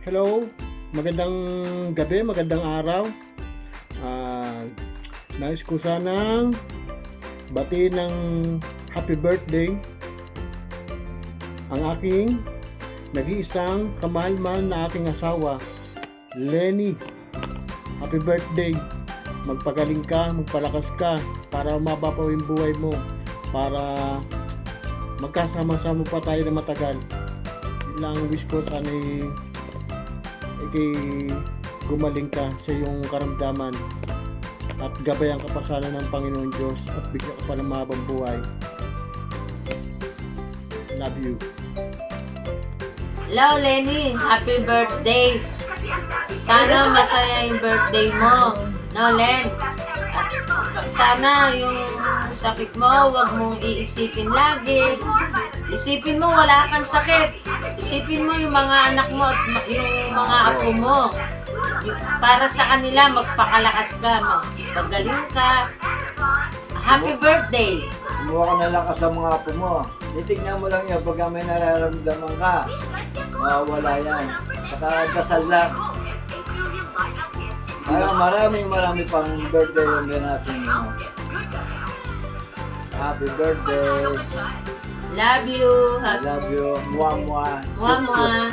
Hello, magandang gabi, magandang araw. Nais ko sanang batiin ng happy birthday ang aking nag-iisang kamahal-mahal na aking asawa, Lenny. Happy birthday. Magpagaling ka, magpalakas ka para umaba pa yung buhay mo, para magkasama-sama pa tayo na matagal. Yun lang ang wish ko, sana gumaling ka sa iyong karamdaman at gabayan ka pa sana ng Panginoon Diyos at bigyan ka pa ng mahabang buhay. Love you. Hello Lenny, happy birthday. Sana masaya yung birthday mo. No, Len? At sana yung sakit mo, wag mong iisipin lagi. Isipin mo wala kang sakit. Isipin mo yung mga anak mo at yung mga apo mo. Para sa kanila, magpakalakas ka, magpagaling ka. Happy birthday! Kumuha ka ng lakas sa mga apo mo. Titignan mo lang yan pagka may nararamdaman ka. Mawawala yan. Saka dasal lang. Marami pang birthday yung ganasin mo. Happy birthday. Love you. I love you. Mwah. Mwah.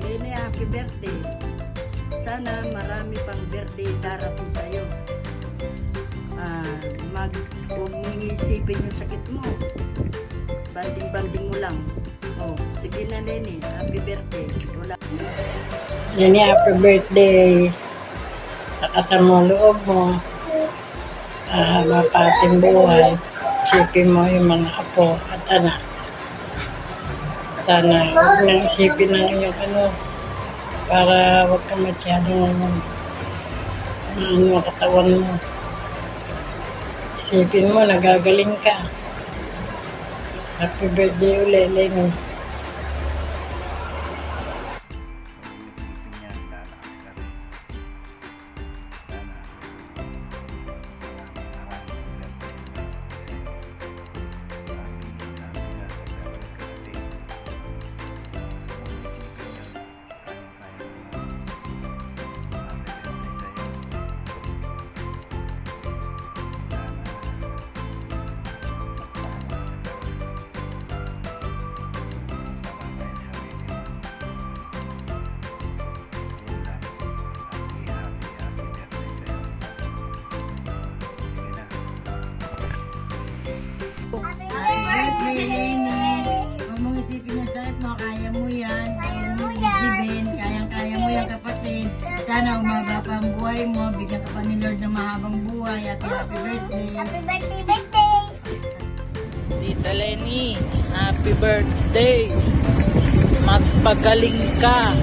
Lenny, happy birthday. Sana marami pang birthday darating sa'yo. Kung iisipin yung sakit mo, banding mo lang. Oh, sige na Lenny, happy birthday. Wala. Lenny, happy birthday. Takasan mo loob mo. Mapating buhay. Isipin mo yung mga apo at anak. Sana huwag nang isipin ng iyong para huwag ka masyadong katawan mo. Isipin mo, nagagaling ka. Happy birthday ulit, Lenny. Huwag mong isipin yung sakit mo, kaya mo yan. Kaya mo ibigin, kaya mo yan kapatid. Sana umaga pa ang buhay mo, bigyan ka pa ni Lord ng mahabang buhay. Happy birthday. Happy birthday! Tita Lenny, happy birthday! Magpagaling ka,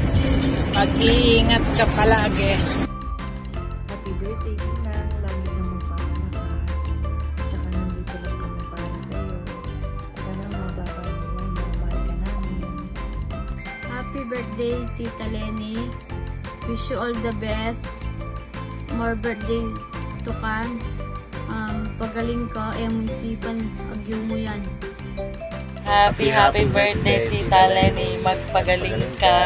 mag-iingat ka palagi. Happy birthday, Tinang. Lagi kang magpapalakas. Tsaka nandito lang kami para sa'yo. Sana mababay mo, mahal ka namin. Happy birthday, Tita Lenny. Wish you all the best. More birthday to come. Pagaling ka, musipan, agyo mo yan. Happy birthday, Tita Lenny. Magpagaling ka.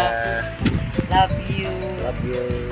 Love you. Love you.